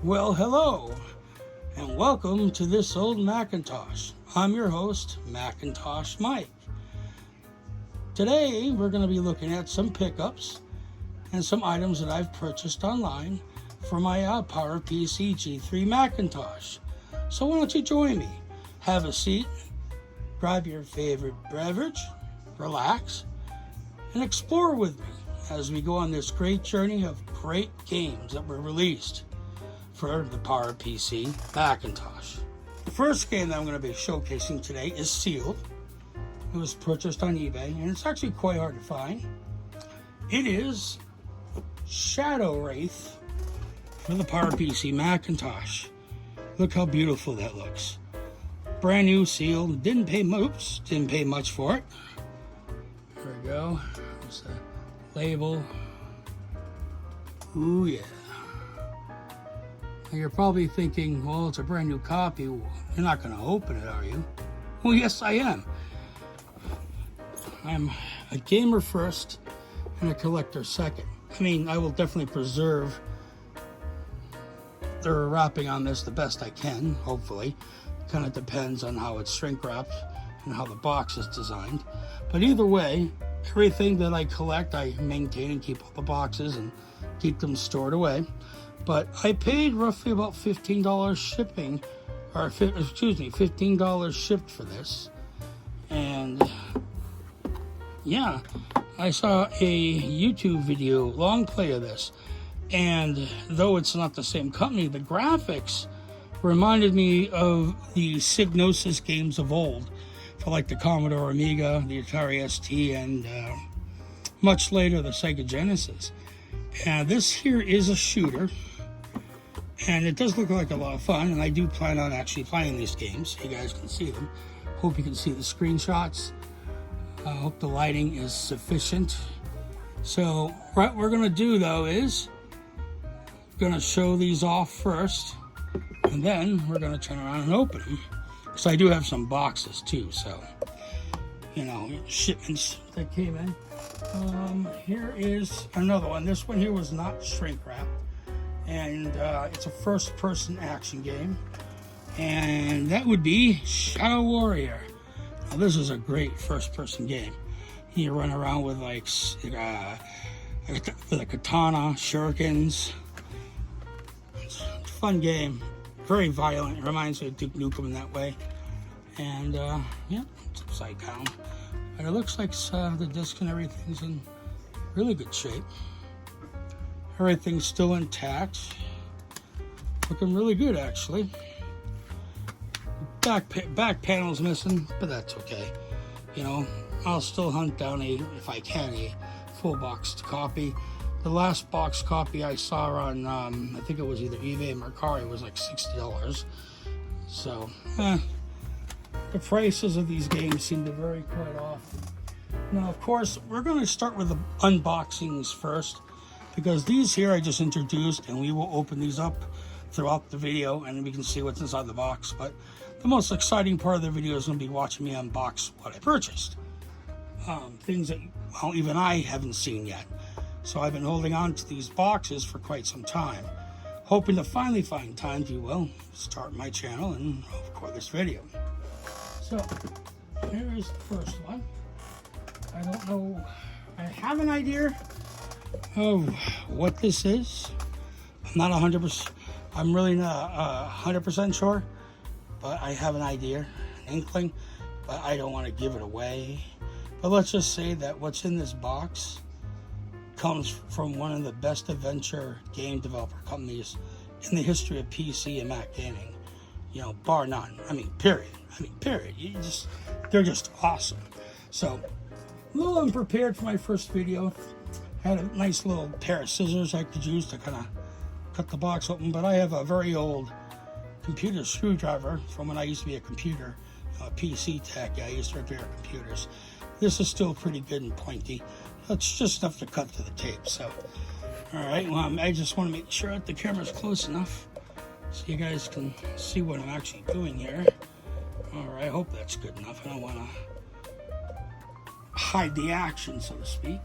Well, hello, and welcome to This Old Macintosh. I'm your host, Macintosh Mike. Today, we're going to be looking at some pickups and some items that I've purchased online for my PowerPC G3 Macintosh. So why don't you join me? Have a seat, grab your favorite beverage, relax, and explore with me as we go on this great journey of great games that were released for the PowerPC Macintosh. The first game that I'm going to be showcasing today is sealed. It was purchased on eBay, and it's actually quite hard to find. It is Shadow Wraith for the PowerPC Macintosh. Look how beautiful that looks. Brand new, sealed. Didn't pay much for it. There we go. There's the label. Ooh yeah. Now you're probably thinking, well, it's a brand new copy. You're not going to open it, are you? Well, yes, I am. I'm a gamer first and a collector second. I mean, I will definitely preserve the wrapping on this the best I can, hopefully. Kind of depends on how it's shrink wrapped and how the box is designed. But either way, everything that I collect, I maintain and keep all the boxes and keep them stored away. But I paid roughly about $15 shipping, or $15 shipped for this. And yeah, I saw a YouTube video, long play of this. And though it's not the same company, the graphics reminded me of the Psygnosis games of old, for like the Commodore Amiga, the Atari ST, and much later the Sega Genesis. And this here is a shooter, and it does look like a lot of fun, and I do plan on actually playing these games so you guys can see them. Hope you can see the screenshots. I hope the lighting is sufficient. So what we're going to do though is going to show these off first, and then we're going to turn around and open them. So I do have some boxes too, so you know, shipments that came in. Here is another one. This one here was not shrink wrapped, and it's a first person action game, and that would be Shadow Warrior. Now this is a great first person game. You run around with like with a katana, shurikens. It's a fun game. Very violent. It reminds me of Duke Nukem in that way. And yeah, it's upside down. But it looks like the disc and everything's in really good shape. Everything's still intact. Looking really good, actually. Back panel's missing, but that's okay. You know, I'll still hunt down if I can, a full boxed copy. The last box copy I saw on, I think it was either eBay or Mercari, was like $60. So, the prices of these games seem to vary quite often. Now, of course, we're going to start with the unboxings first, because these here I just introduced, and we will open these up throughout the video, and we can see what's inside the box. But the most exciting part of the video is going to be watching me unbox what I purchased. Things that, well, even I haven't seen yet. So I've been holding on to these boxes for quite some time, hoping to finally find time to, well, start my channel and record this video. So here is the first one. I don't know, I have an idea of what this is. I'm not 100%, I'm really not 100% sure, but I have an idea, an inkling, but I don't want to give it away. But let's just say that what's in this box comes from one of the best adventure game developer companies in the history of PC and Mac gaming. You know, bar none. I mean, period. They're just awesome. So, a little unprepared for my first video. Had a nice little pair of scissors I could use to kind of cut the box open, but I have a very old computer screwdriver from when I used to be a PC tech. I used to repair computers. This is still pretty good and pointy. It's just enough to cut to the tape. So, all right. Well, I just want to make sure that the camera's close enough so you guys can see what I'm actually doing here. All right. I hope that's good enough. I don't want to hide the action, so to speak.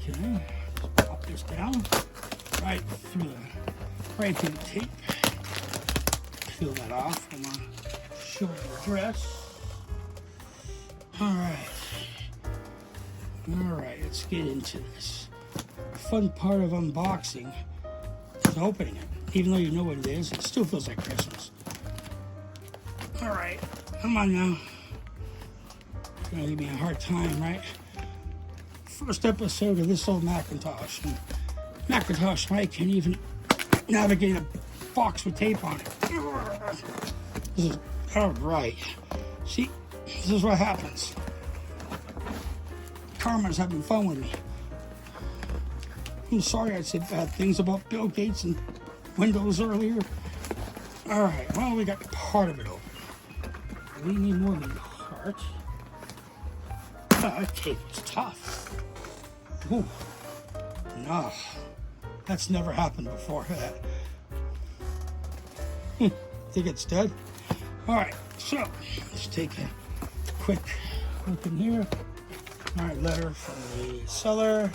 Okay. Just pop this down right through the tape. peel that off. I'm gonna show the address. Alright, let's get into this. The fun part of unboxing is opening it. Even though you know what it is, it still feels like Christmas. Alright, come on now. It's gonna give me a hard time, right? First episode of this old Macintosh. And Macintosh Mike can't even navigate a box with tape on it. This is alright. See, this is what happens. Karma's having fun with me. I'm sorry I said bad things about Bill Gates and Windows earlier. Alright, well, we got part of it open. We need more than the heart. Oh, that tape is tough. Ooh. No. That's never happened before. Think it's dead? Alright, so let's take a quick look in here. Alright, letter from the seller.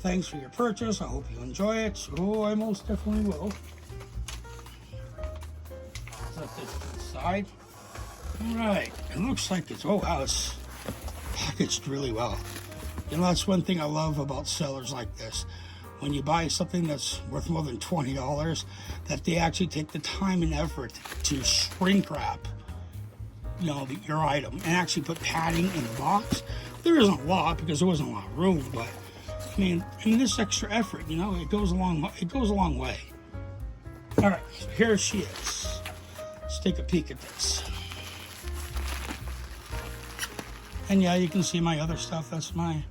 Thanks for your purchase. I hope you enjoy it. Oh, I most definitely will. Set this to the side. Alright, it looks like it's, oh wow, it's packaged really well. You know, that's one thing I love about sellers like this. When you buy something that's worth more than $20, that they actually take the time and effort to shrink wrap, you know, your item and actually put padding in the box. There isn't a lot because there wasn't a lot of room, but I mean this extra effort, you know, it goes a long way. All right, so here she is. Let's take a peek at this. And yeah, you can see my other stuff. That's my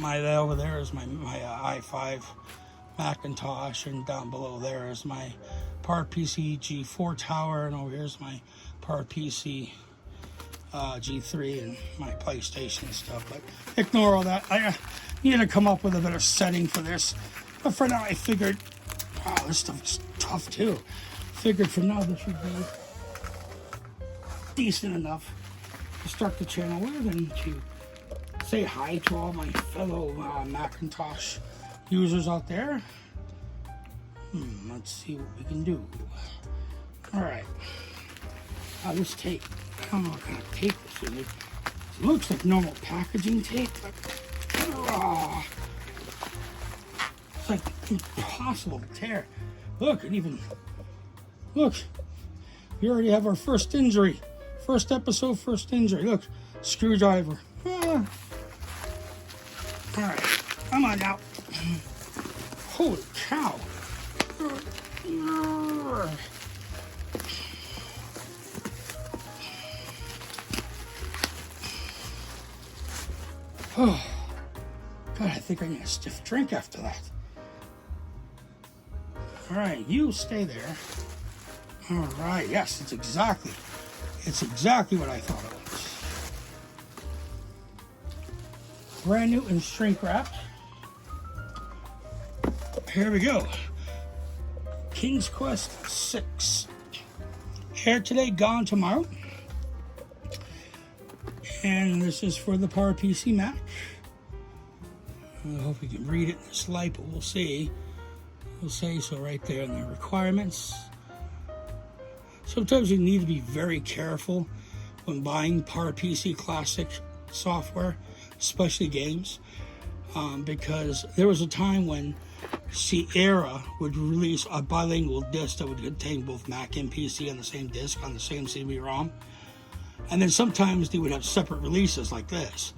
over there is my i5 Macintosh, and down below there is my PowerPC G4 tower, and over here's my PowerPC G3 and my PlayStation and stuff. But ignore all that. I need to come up with a better setting for this. But for now, I figured, wow, this stuff is tough too. Figured for now this would be decent enough to start the channel with and to say hi to all my fellow Macintosh users out there. Let's see what we can do. Alright. Now this tape, I don't know what kind of tape this is. It looks like normal packaging tape, but it's like impossible to tear. Look, and even, look, we already have our first injury. First episode, first injury. Look, screwdriver. Alright, come on now. Holy cow. Oh, God, I think I need a stiff drink after that. Alright, you stay there. Alright, yes, it's exactly what I thought it was. Brand new and shrink wrapped. Here we go. King's Quest 6. Here today, gone tomorrow. And this is for the PowerPC Mac. I hope you can read it in this light, but we'll see. We'll say so right there in the requirements. Sometimes you need to be very careful when buying PowerPC Classic software, especially games, because there was a time when Sierra would release a bilingual disc that would contain both Mac and PC on the same disc, on the same CD-ROM. And then sometimes they would have separate releases like this.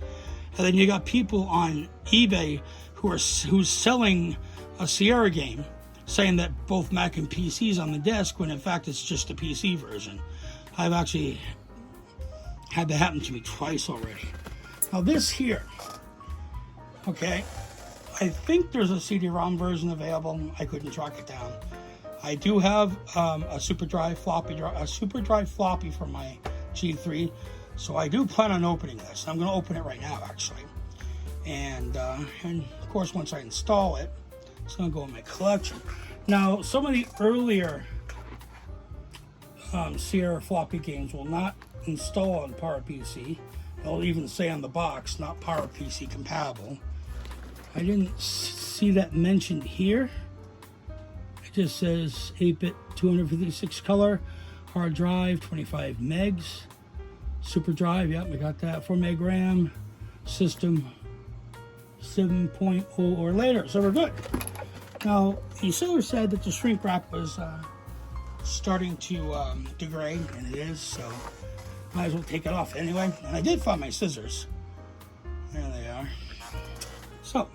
And then you got people on eBay who's selling a Sierra game, saying that both Mac and PC's on the disc, when in fact it's just a PC version. I've actually had that happen to me twice already. Now this here, okay, I think there's a CD-ROM version available. I couldn't track it down. I do have a super drive floppy for my G3, so I do plan on opening this. I'm going to open it right now, actually, and of course once I install it, it's going to go in my collection. Now, some of the earlier Sierra floppy games will not install on PowerPC. They'll even say on the box, not PowerPC compatible. I didn't see that mentioned here. I It just says 8-bit 256 color, hard drive 25 megs, super drive, yep, we got that, 4 meg RAM, system 7.0 or later, so we're good. Now, the seller said that the shrink wrap was starting to degrade, and it is, so might as well take it off anyway. And I did find my scissors. There they are. So,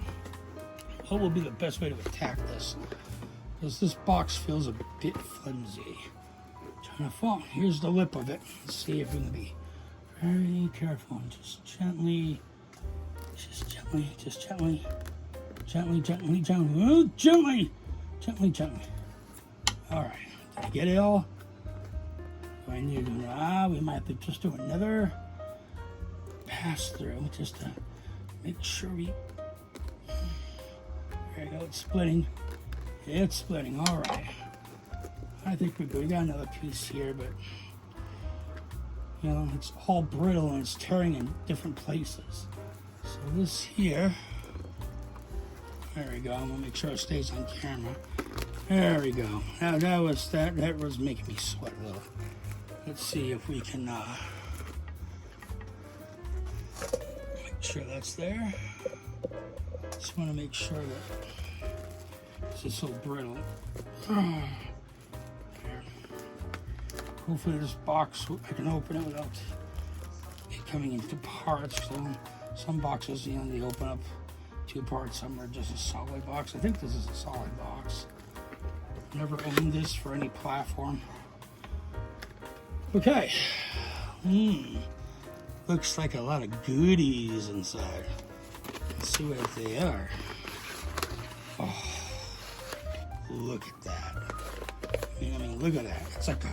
what will be the best way to attack this? Because this box feels a bit flimsy. Trying to fall. Here's the lip of it. Let's see if we can be very careful. Just gently, gently. Oh, gently. All right. Did I get it all? Do I need to, we might have to just do another pass through just to make sure we. There you go. It's splitting. It's splitting. All right. I think we're good. We got another piece here, but you know, it's all brittle and it's tearing in different places. So this here, there we go. I'm gonna make sure it stays on camera. There we go. Now that was making me sweat a little. Let's see if we can make sure that's there. Just want to make sure that this is so brittle. Hopefully this box, I can open it without it coming into parts. So some boxes, you know, they open up 2 parts. Some are just a solid box. I think this is a solid box. Never owned this for any platform. Okay. Looks like a lot of goodies inside. Let's see what they are. Oh, look at that. I mean, look at that. It's like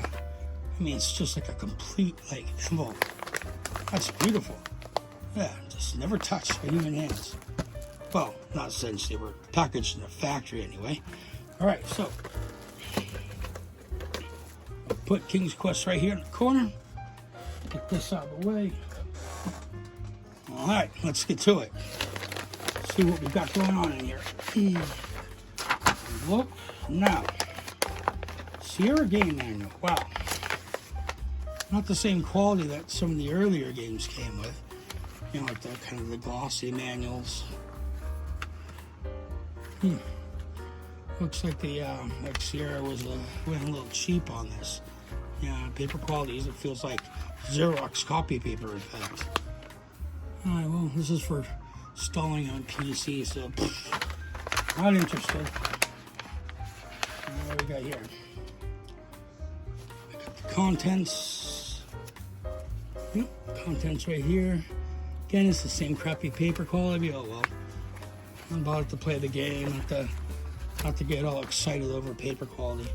it's just like a complete, like, envelope. That's beautiful. Yeah, just never touched by human hands. Well, not since they were packaged in a factory anyway. All right, so I'll put King's Quest right here in the corner. Get this out of the way. All right, let's get to it. See what we've got going on in here. Look now. Sierra Game Manual. Wow. Not the same quality that some of the earlier games came with. You know, like the kind of the glossy manuals. Looks like the like Sierra went a little cheap on this. Yeah, paper qualities. It feels like Xerox copy paper, in fact. All right, well, this is for installing on PC, so not interested. What do we got here? We got the contents. Contents right here. Again, it's the same crappy paper quality. Oh well. I'm about to play the game, not to get all excited over paper quality.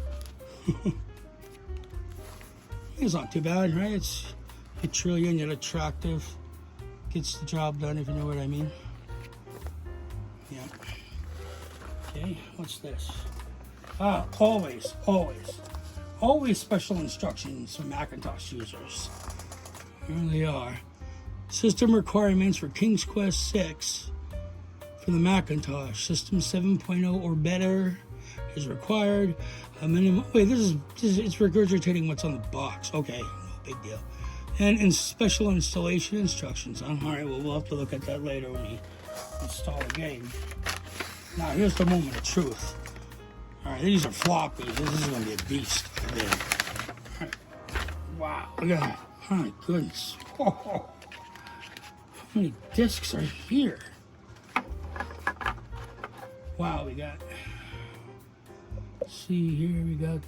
It's not too bad, right? It's a trillion yet attractive. Gets the job done, if you know what I mean. Yeah. Okay, what's this? Always special instructions for Macintosh users. Here they are. System requirements for King's Quest 6 for the Macintosh. System 7.0 or better is required. A minimum. Wait, it's regurgitating what's on the box. Okay, no big deal. And special installation instructions. All right, well, we'll have to look at that later when we install the game. Now, here's the moment of truth. All right, these are floppies. This is going to be a beast again. All right. Wow, look at that. Oh, my goodness. Oh, how many discs are here? Wow, we got... Let's see here, we got...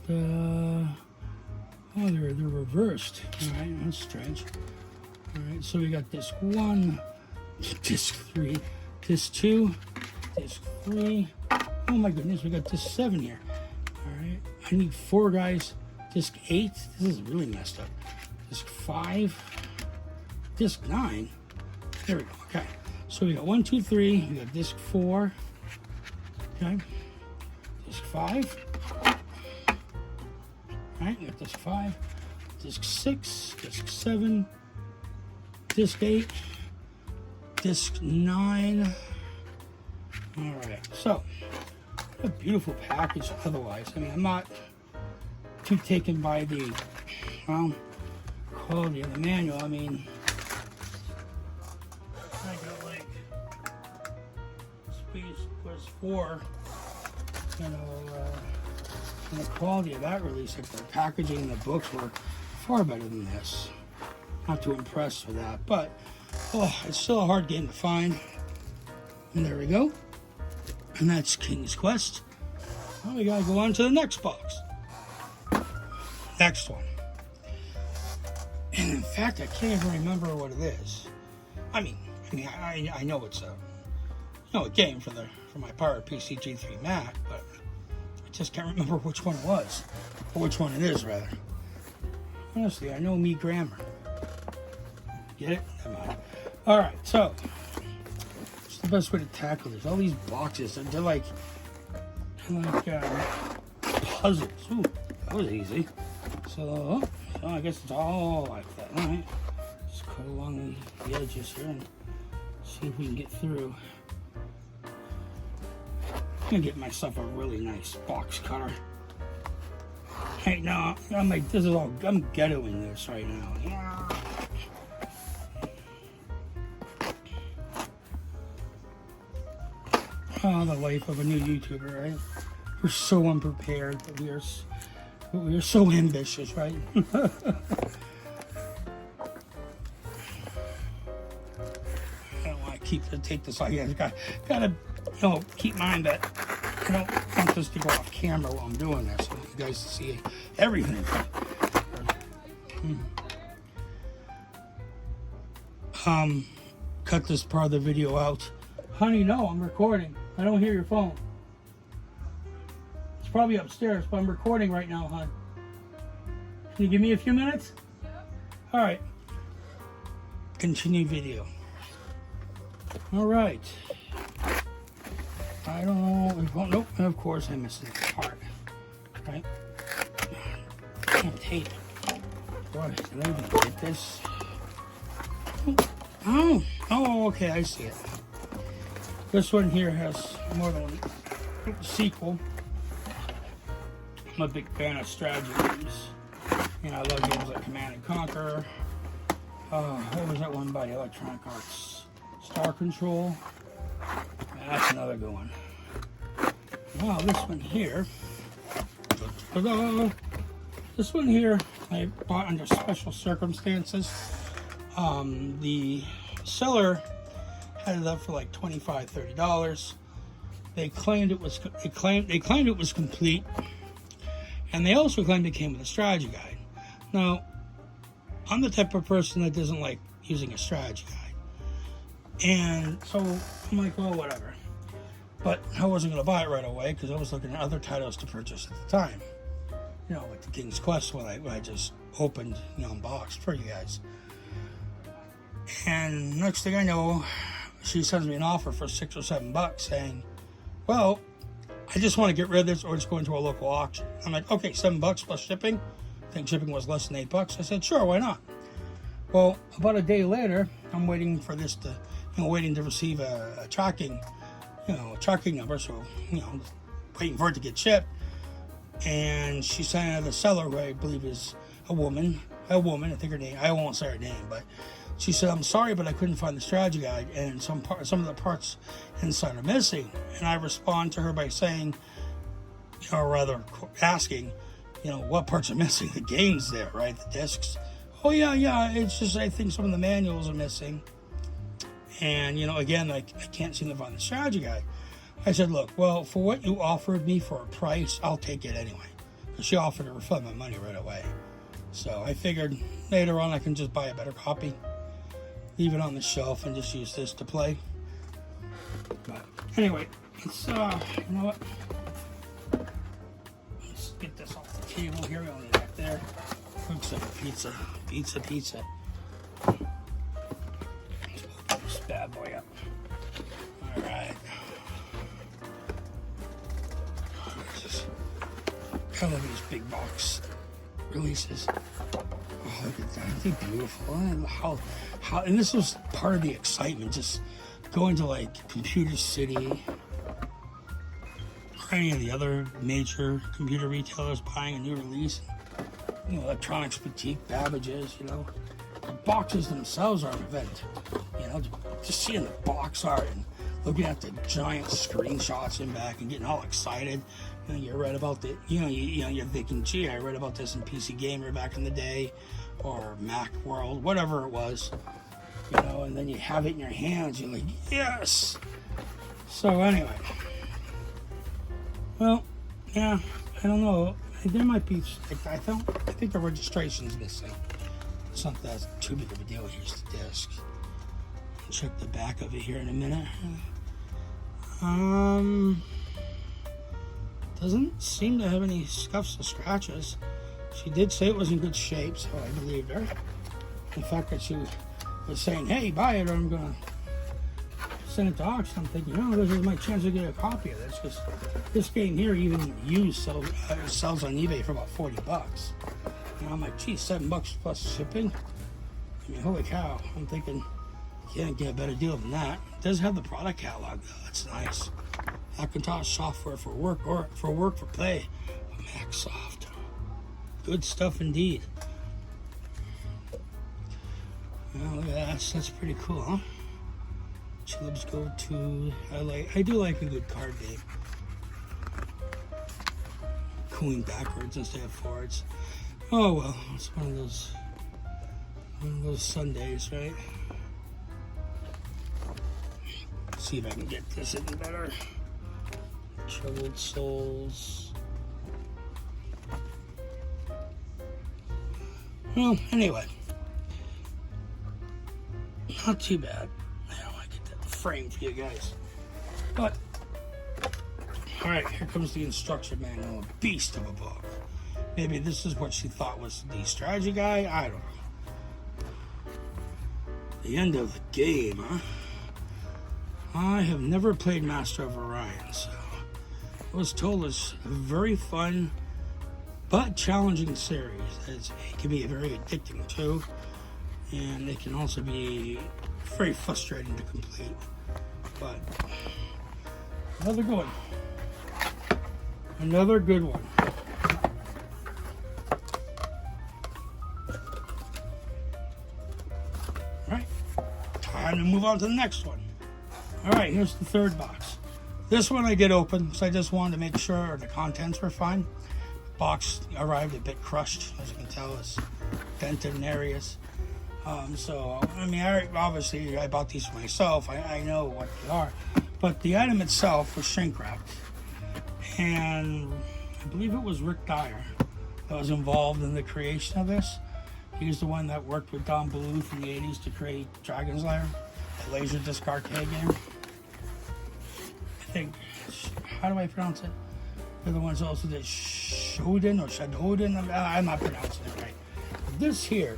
Oh, they're reversed. All right, that's strange. All right, so we got disc 1, disc 3, disc 2, disc 3. Oh my goodness, we got disc 7 here. All right, I need 4 guys. Disc 8, this is really messed up. Disc 5, disc 9. There we go. Okay, so we got 1, 2, 3. We got disc 4. Okay, disc 5. Alright, we got disc 5, disc 6, disc 7, disc 8, disc 9. Alright, so A beautiful package otherwise. I mean, I'm not too taken by the, well, quality of the manual. I mean, I got like Space Quest 4, you know, and the quality of that release, like the packaging and the books were far better than this. Not too impressed with that, but oh, it's still a hard game to find. And there we go. And that's King's Quest. Well, we gotta go on to the next box. Next one. And in fact, I can't even remember what it is. I know it's a game for my PowerPC G3 Mac, but I just can't remember which one it was, or which one it is rather. Honestly, I know me grammar. Get it? Never mind. All right, so what's the best way to tackle this? All these boxes, they're like puzzles. Ooh, that was easy. So I guess it's all like that. All right, just cut along the edges here and see if we can get through. I'm gonna get myself a really nice box cutter. Hey, no, I'm ghettoing this right now. Yeah. Oh, the life of a new YouTuber, right? We're so unprepared, but we are so ambitious, right? I don't want to take this like that. Gotta keep in mind that I don't want this to go off camera while I'm doing this. I want you guys to see everything. Cut this part of the video out. Honey, no, I'm recording. I don't hear your phone. It's probably upstairs, but I'm recording right now, hon. Can you give me a few minutes? All right. Continue video. All right. I don't know. Oh, nope. Of course, I missed this part. Right? Can't tape. Boy, did I even get this? Oh, okay. I see it. This one here has more than one sequel. I'm a big fan of strategy games. You know, I love games like Command and Conquer. What was that one by Electronic Arts? Star Control. That's another good one. Wow, this one here. This one here I bought under special circumstances. The seller had it up for like $25-30. They claimed it was complete, and they also claimed it came with a strategy guide. Now, I'm the type of person that doesn't like using a strategy guide, and so I'm like, well, whatever. But I wasn't going to buy it right away because I was looking at other titles to purchase at the time. You know, like the King's Quest when I just opened, unboxed for you guys. And next thing I know, she sends me an offer for $6 or $7 saying, well, I just want to get rid of this or just go into a local auction. I'm like, okay, $7 plus shipping. I think shipping was less than $8. I said, sure, why not? Well, about a day later, I'm waiting for this to, waiting to receive a tracking number. So, waiting for it to get shipped. And she sent out the seller, who I believe is a woman, I think her name, I won't say her name, but she said, I'm sorry, but I couldn't find the strategy guide, and some of the parts inside are missing. And I respond to her by saying, or rather asking, what parts are missing? The game's there, right? The discs. Oh, yeah, it's just I think some of the manuals are missing. And, again, I can't seem to find the strategy guide. I said, look, well, for what you offered me for a price, I'll take it anyway. Because she offered to refund my money right away. So I figured later on I can just buy a better copy, leave it on the shelf, and just use this to play. But anyway, let's, you know what? Let's get this off the table here. We only have there. Looks like pizza. Let's open this bad boy up. All right. I love these big box releases. Oh, look at that. They're beautiful. And this was part of the excitement, just going to like Computer City, for any of the other major computer retailers buying a new release, you know, Electronics Boutique, Babbage's, you know, the boxes themselves are an event. You know, just seeing the box art and looking at the giant screenshots in back and getting all excited. You know, you read about the, you're thinking, gee, I read about this in PC Gamer back in the day, or Mac World, whatever it was. You know, and then you have it in your hands, you're like, yes! So anyway, well, yeah, I don't know. There might be, I think the registration's missing. It's not that too big of a deal. Here's the disc. Check the back of it here in a minute. Doesn't seem to have any scuffs or scratches. She did say it was in good shape, so I believed her. The fact that she was saying, hey, buy it or I'm gonna send it to auction, I'm thinking, oh, this is my chance to get a copy of this, because this game here, even used, sells on eBay for about 40 bucks. And I'm like, geez, $7 plus shipping? I mean, holy cow. I'm thinking, you can't get a better deal than that. It does have the product catalog, though. That's nice. Macintosh software for work or for play. Mac Soft. Good stuff indeed. Well, look at that. That's pretty cool, huh? Chilibs go to. I do like a good card game. Going backwards instead of forwards. Oh well, it's one of those Sundays, right? Let's see if I can get this in better. Troubled Souls. Well, anyway, not too bad. I don't want to get that frame for you guys. But all right, here comes the instruction manual, a beast of a book. Maybe this is what she thought was the strategy guide. I don't know. The end of the game, huh? I have never played Master of Orion, so I was told it's a very fun but challenging series. It can be very addicting too, and it can also be very frustrating to complete. But another good one. Another good one. Alright, time to move on to the next one. Alright, here's the third box. This one I did open because I just wanted to make sure the contents were fine. The box arrived a bit crushed, as you can tell, it's dented in areas. So, I mean, obviously I bought these for myself. I know what they are. But the item itself was shrink wrapped. And I believe it was Rick Dyer that was involved in the creation of this. He was the one that worked with Don Bluth in the 80s to create Dragon's Lair, the Laserdisc arcade game. I think, how do I pronounce it? They're the ones also did Shoden or Shadoden. I'm not pronouncing it right. This here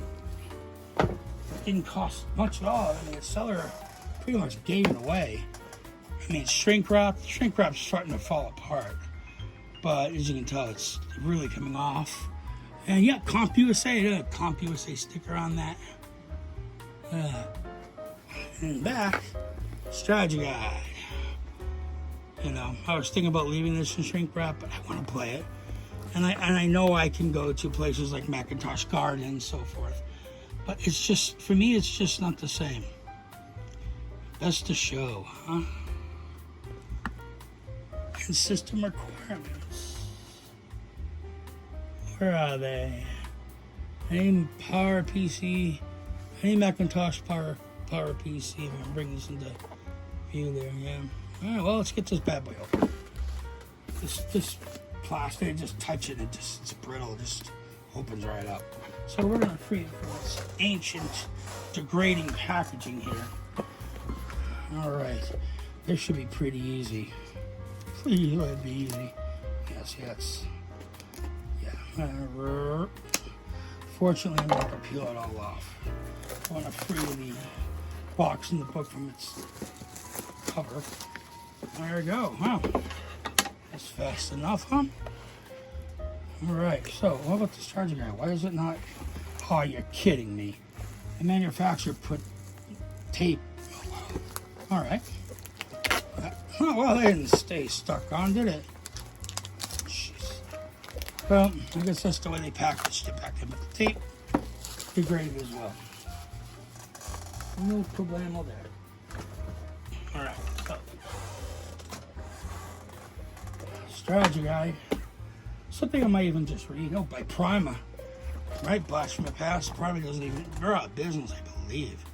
didn't cost much at all. I mean, the seller pretty much gave it away. I mean, it's shrink wrapped. Shrink wrap's starting to fall apart. But as you can tell, it's really coming off. And yeah, Comp USA, Comp USA sticker on that. And back, strategy guide. You know, I was thinking about leaving this in shrink wrap, but I want to play it. And I know I can go to places like Macintosh Garden and so forth. But it's just, for me, it's just not the same. Best to show, huh? And system requirements. Where are they? Any PowerPC, any Macintosh PowerPC. I'm gonna bring this into view there, yeah. All right, well, let's get this bad boy open. This plastic, just touch it, it's brittle, it just opens right up. So we're gonna free it from this ancient, degrading packaging here. All right, this should be pretty easy. Please let it be easy. Yes. Yeah. Fortunately, I'm going to peel it all off. I want to free the box and the book from its cover. There we go. Wow. That's fast enough, huh? All right. So, what about this charger guide? Why is it not? Oh, you're kidding me. The manufacturer put tape. All right. Oh, well, they didn't stay stuck on, did it? Well, I guess that's the way they packaged it back then. But the tape degraded as well. No problemo there. Alright, so. Strategy Guide. Something I might even just read. Oh, by Prima. Right, Blast from the Past. Prima doesn't even, they're out of business, I believe.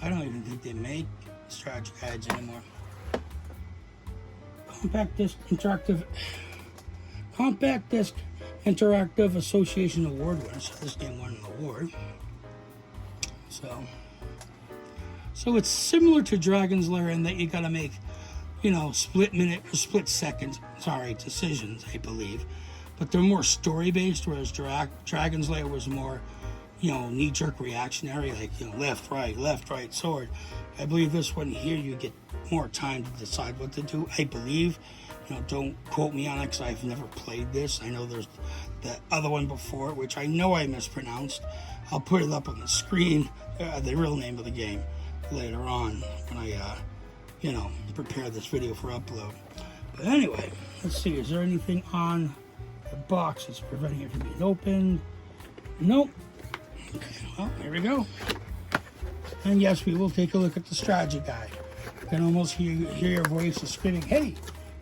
I don't even think they make strategy guides anymore. Compact Disc Interactive Association Award winner. So this game won an award. So it's similar to Dragon's Lair in that you gotta make, you know, split second, decisions, I believe. But they're more story based, whereas Dragon's Lair was more, you know, knee-jerk reactionary, like, you know, left, right, sword. I believe this one here you get more time to decide what to do. I believe, you know, don't quote me on it because I've never played this. I know there's the other one before it, which I know I mispronounced. I'll put it up on the screen, the real name of the game, later on when I, you know, prepare this video for upload. But anyway, let's see, is there anything on the box that's preventing it from being opened? Nope. Okay, well, here we go. And yes, we will take a look at the strategy guide. You can almost hear your voice is screaming, hey,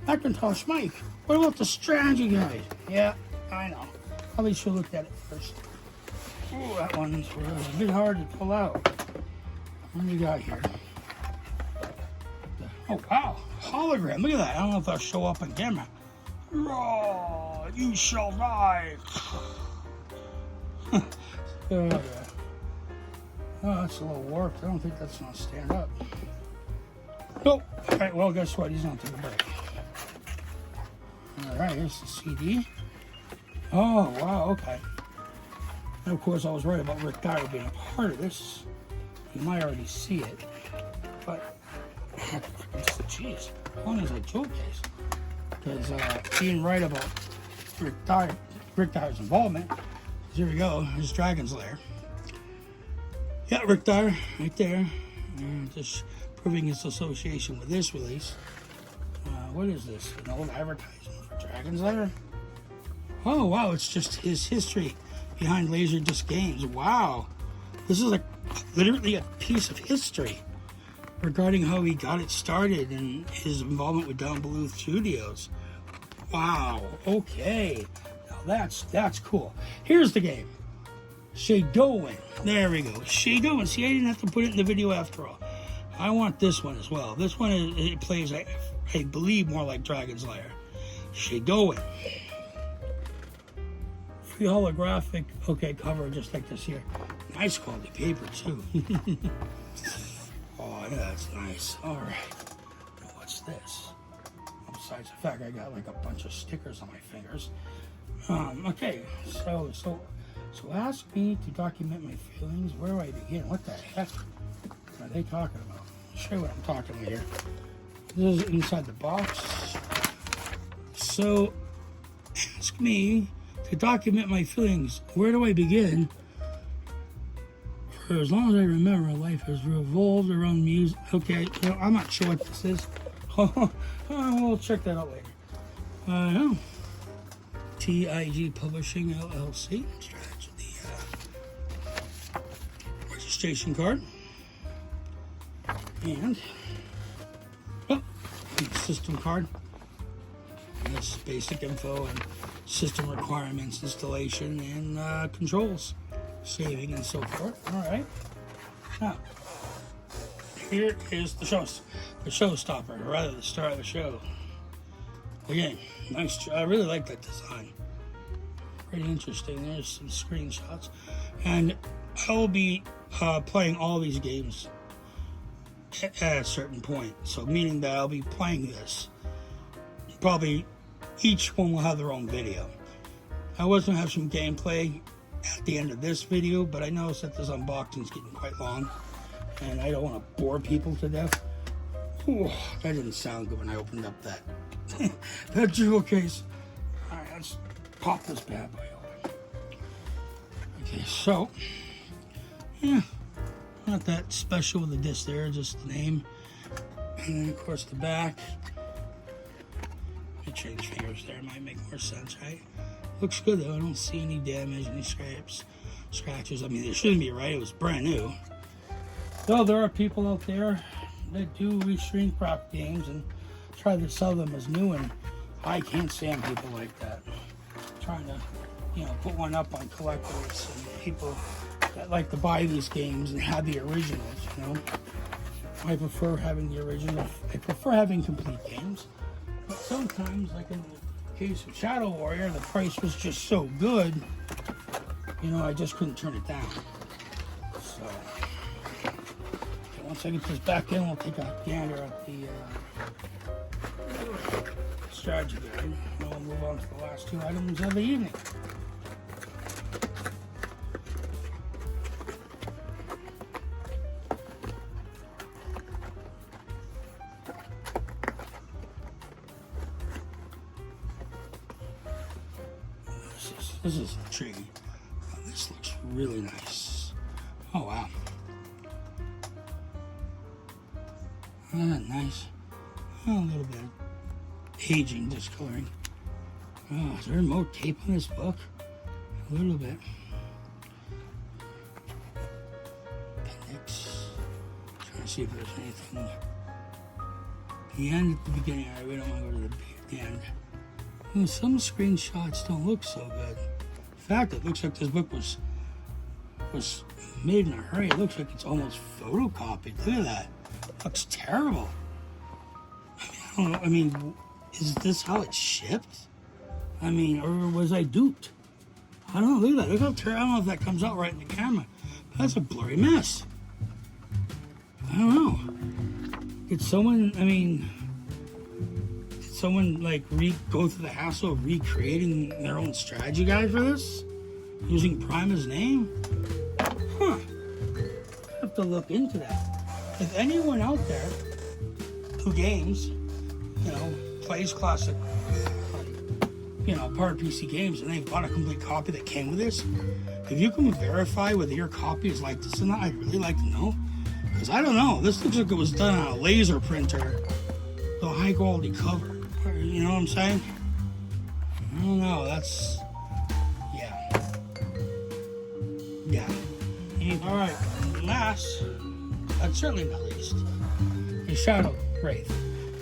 Macintosh Mike, what about the strategy guide? Yeah, I know. Probably should have looked at it first. Oh, that one's a bit hard to pull out. What do you got here? Oh, wow. Hologram. Look at that. I don't know if that'll show up on camera. Oh, you shall die. Oh, that's a little warped. I don't think that's going to stand up. Nope. All right, well, guess what? He's going to take a break. All right, here's the CD. Oh, wow, okay. And of course, I was right about Rick Dyer being a part of this. You might already see it. But, jeez, how long is that jewel case? Because being right about Rick Dyer's involvement. Here we go, here's Dragon's Lair. Yeah, Rick Dyer, right there. And just proving his association with this release. What is this? An old advertisement for Dragon's Lair? Oh, wow, it's just his history behind Laserdisc games. Wow. This is literally a piece of history regarding how he got it started and his involvement with Down Below Studios. Wow, okay. Now that's cool. Here's the game. Shadowin. There we go. Shadowin. See, I didn't have to put it in the video after all. I want this one as well. This one, it plays, I believe, more like Dragon's Lair. Shadowin. Free holographic, okay, cover just like this here. Nice quality paper, too. Oh, yeah, that's nice. All right. Now, what's this? Besides the fact I got like a bunch of stickers on my fingers. Okay, so ask me to document my feelings. Where do I begin? What the heck are they talking about? I'll show you what I'm talking about here. This is inside the box. So, ask me to document my feelings. Where do I begin? For as long as I remember, life has revolved around music. Okay, well, I'm not sure what this is. We'll check that out later. TIG Publishing LLC. The registration card. And system card. And this basic info and system requirements, installation, and controls, saving, and so forth. All right. Now, here is the showstopper, or rather the star of the show. Again, nice. I really like that design. Pretty interesting. There's some screenshots, and I will be playing all these games at a certain point. So, meaning that I'll be playing this. Probably each one will have their own video. I was gonna have some gameplay at the end of this video, but I noticed that this unboxing is getting quite long, and I don't want to bore people to death. Ooh, that didn't sound good when I opened up that that jewel case. All right, let's pop this bad boy open. Okay, so yeah, not that special with the disc there, just the name, and then of course the back. Let me change fingers there; it might make more sense, right? Looks good though. I don't see any damage, any scratches. I mean, there shouldn't be, right? It was brand new. Though there are people out there that do restrain prop games and try to sell them as new, and I can't stand people like that. Trying to, put one up on collectors and people that like to buy these games and have the originals, I prefer having the original. I prefer having complete games. But sometimes, like in the case of Shadow Warrior, the price was just so good, I just couldn't turn it down. So, once I get this back in, we'll take a gander at the strategy guide, and we'll move on to the last two items of the evening. This is intriguing. Oh, this looks really nice. Oh, wow. Nice. Oh, a little bit of aging, discoloring. Oh, is there more tape on this book? A little bit. Appendix. Trying to see if there's anything. The end at the beginning. All right, we don't want to go to the end. Well, some screenshots don't look so good. In fact, it looks like this book was made in a hurry. It looks like it's almost photocopied. Look at that. It looks terrible. I don't know. I mean, is this how it's shipped? I mean, or was I duped? I don't know. Look at that. Look how terrible. I don't know if that comes out right in the camera. But that's a blurry mess. I don't know. Did someone, like go through the hassle of recreating their own strategy guide for this? Using Prima's name? Huh. I have to look into that. If anyone out there who games, plays classic, PowerPC games, and they've bought a complete copy that came with this, if you can verify whether your copy is like this or not, I'd really like to know. Because I don't know. This looks like it was done on a laser printer with a high quality cover. You know what I'm saying? I don't know. That's... Yeah. All right. Last, but certainly not least, is Shadow Wraith.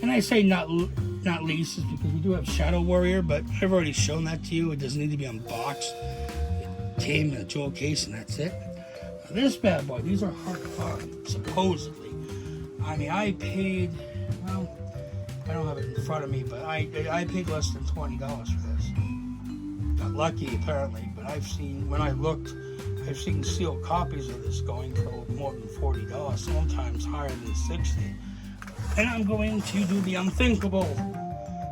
And I say not least is because we do have Shadow Warrior, but I've already shown that to you. It doesn't need to be unboxed. It came in a jewel case, and that's it. Now, this bad boy, these are hardcover, supposedly. I mean, I paid, well, I don't have it in front of me, but I paid less than $20 for this. Got lucky, apparently, but I've seen, when I looked, I've seen sealed copies of this going for more than $40, sometimes higher than $60. And I'm going to do the unthinkable.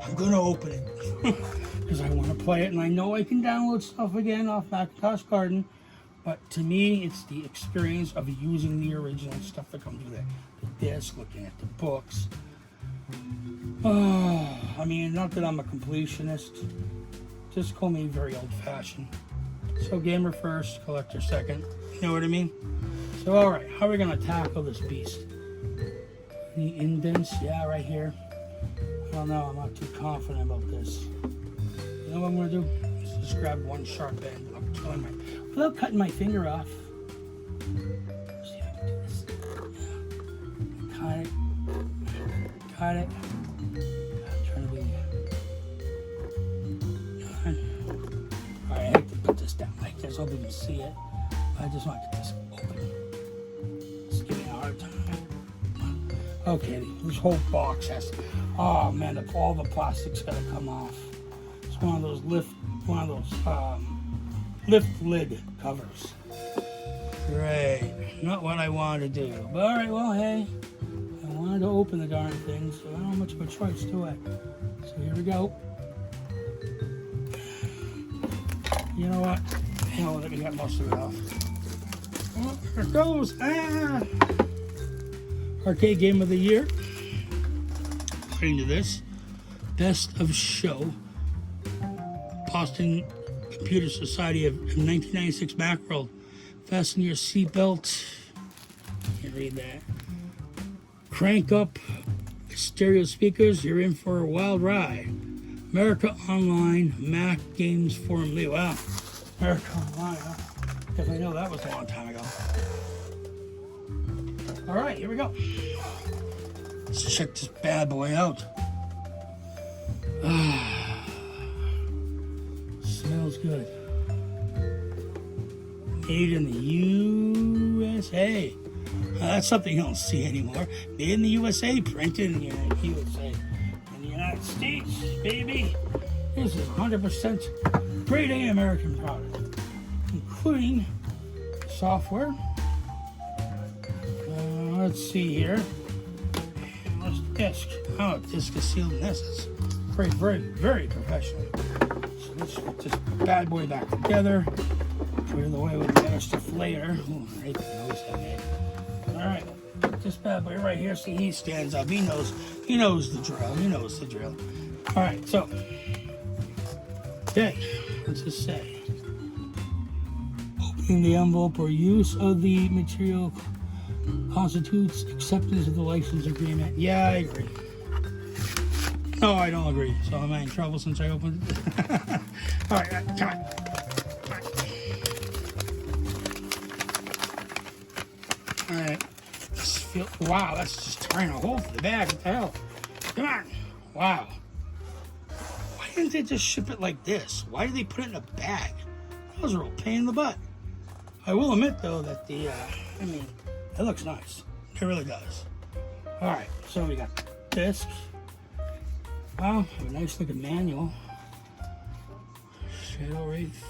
I'm going to open it because I want to play it, and I know I can download stuff again off Macintosh Garden, but to me, it's the experience of using the original stuff that comes with it. The disc, looking at the books. Oh, I mean, not that I'm a completionist. Just call me very old-fashioned. So gamer first, collector second. You know what I mean? So alright, how are we going to tackle this beast? The indents, yeah, right here. I don't know, I'm not too confident about this. You know what I'm going to do? Let's just grab one sharp end without cutting my finger off. Let's see if I can do this. Yeah. Got it. I'm trying to be... Alright, I hate to put this down like this. I hope you can see it. I just want to get this open. It's giving me a hard time. Okay, this whole box has. Oh man, all the plastic's gotta come off. It's one of those lift lid covers. Great, not what I wanted to do. But all right, well, hey, I wanted to open the darn thing, so I don't have much of a choice, do I? So here we go. You know what? Hell, let me get most of it off. Oh, there it goes. Ah! Arcade Game of the Year. According to this, Best of Show. Boston Computer Society of 1996 Macworld. Fasten your seatbelt. Can't read that. Crank up stereo speakers. You're in for a wild ride. America Online Mac Games formerly. Wow. America Online, huh? Because I know that was a long time ago. Alright, here we go. Let's check this bad boy out. Smells good. Made in the USA. That's something you don't see anymore. Made in the USA, printed in the USA. In the United States, baby. This is 100% grade A American product, including software. Let's see here. This disc. Oh, disc is sealed in this. It's very, very, very professional. So let's put this bad boy back together. Clear the way with the other stuff later. Ooh, right there, nose I made. Alright, put this bad boy right here. See, he stands up. He knows the drill. He knows the drill. Alright, so. Okay, what's this say? Opening the envelope or use of the material constitutes acceptance of the license agreement. Yeah, I agree. No, I don't agree. So am I in trouble since I opened it? Alright, come on. Alright. Wow, that's just tearing a hole for the bag. What the hell? Come on. Wow. Why didn't they just ship it like this? Why did they put it in a bag? That was a real pain in the butt. I will admit, though, that it looks nice. It really does. Alright, so we got discs. Wow, a nice looking manual. Shadow Wraith.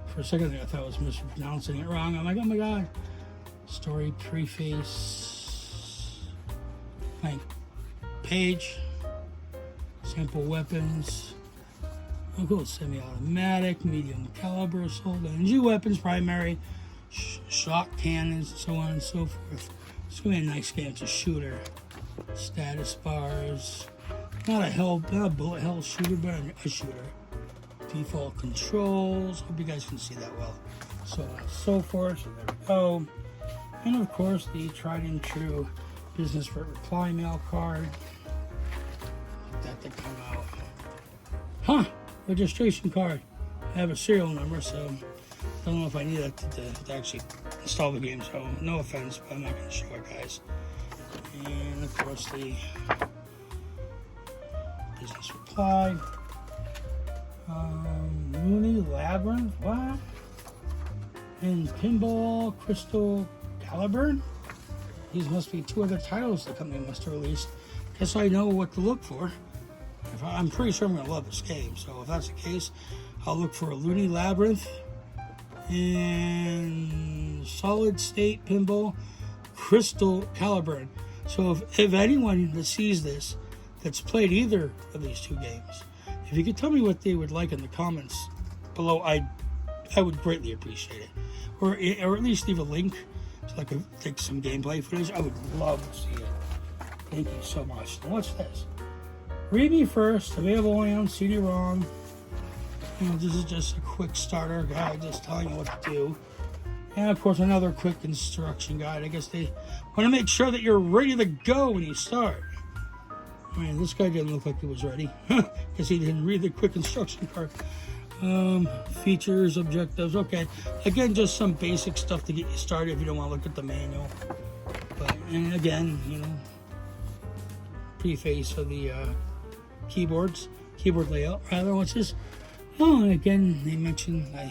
For a second there, I thought I was mispronouncing it wrong. I'm like, oh my god. Story preface. Blank page. Sample weapons. Oh, cool. Semi-automatic, medium caliber, assault energy weapons, primary, shot cannons, and so on and so forth. It's gonna be a nice game. It's a shooter. Status bars. Not a bullet hell shooter, but a shooter. Default controls. Hope you guys can see that well. So on and so forth. So there we go. And of course, the tried and true business for reply mail card. That to come out. Huh? Registration card. I have a serial number, so I don't know if I need that to actually install the game. So no offense, but I'm not going to show it, guys. And of course, the business reply. Mooney Labyrinth, what? And Pinball Crystal Caliber. These must be two other titles the company must have released. Guess I know what to look for. I'm pretty sure I'm going to love this game. So if that's the case, I'll look for a Looney Labyrinth and Solid State Pinball Crystal Caliber. So if anyone that sees this that's played either of these two games, if you could tell me what they would like in the comments below, I would greatly appreciate it. Or at least leave a link so I could take some gameplay footage. I would love to see it. Thank you so much. Now what's this? Read Me First, available only on CD-ROM. This is just a quick starter guide, just telling you what to do. And of course, another quick instruction guide. I guess they want to make sure that you're ready to go when you start. I mean, this guy didn't look like he was ready because he didn't read the quick instruction card. Features, objectives, okay. Again, just some basic stuff to get you started if you don't want to look at the manual. But, and again, preface of the keyboard layout, rather. What's this? Oh, and again, they mentioned the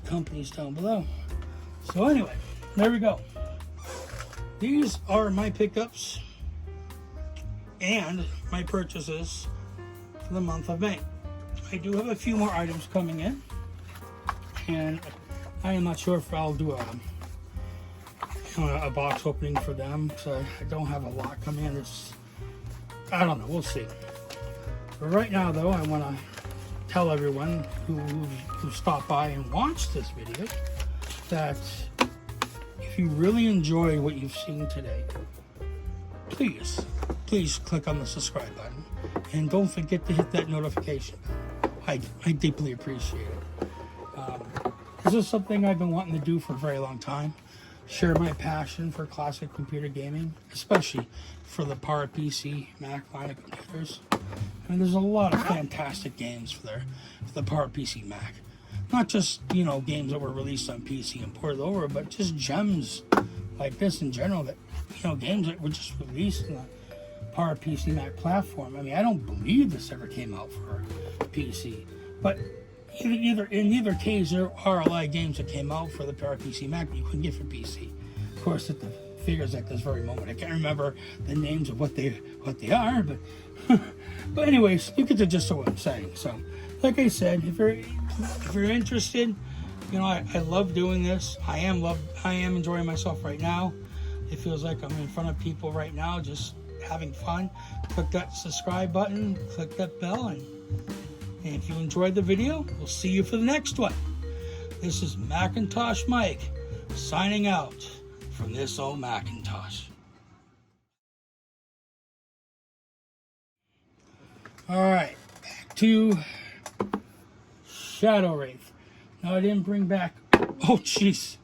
companies down below. So anyway, there we go. These are my pickups and my purchases for the month of May. I do have a few more items coming in, and I am not sure if I'll do a box opening for them, so I don't have a lot coming in. I don't know, we'll see. But right now, though, I want to tell everyone who stopped by and watched this video that if you really enjoy what you've seen today, please click on the subscribe button, and don't forget to hit that notification bell. I deeply appreciate it. This is something I've been wanting to do for a very long time. Share my passion for classic computer gaming, especially for the PowerPC Mac line of computers. I mean, there's a lot of fantastic games for the PowerPC Mac. Not just, you know, games that were released on PC and ported over, but just gems like this in general that, you know, games that were just released in the PowerPC Mac platform. I mean, I don't believe this ever came out for PC, but in either case, there are a lot of games that came out for the PowerPC Mac that you couldn't get for PC. Of course, at the figures at this very moment, I can't remember the names of what they are, but but anyways, you get the gist of what I'm saying. So, like I said, if you're interested, you know, I love doing this. I am enjoying myself right now. It feels like I'm in front of people right now, just having fun. Click that subscribe button, click that bell, and if you enjoyed the video, we'll see you for the next one. This is Macintosh Mike signing out from this old Macintosh. Alright, back to Shadow Wraith. Now I didn't bring back... Oh, jeez.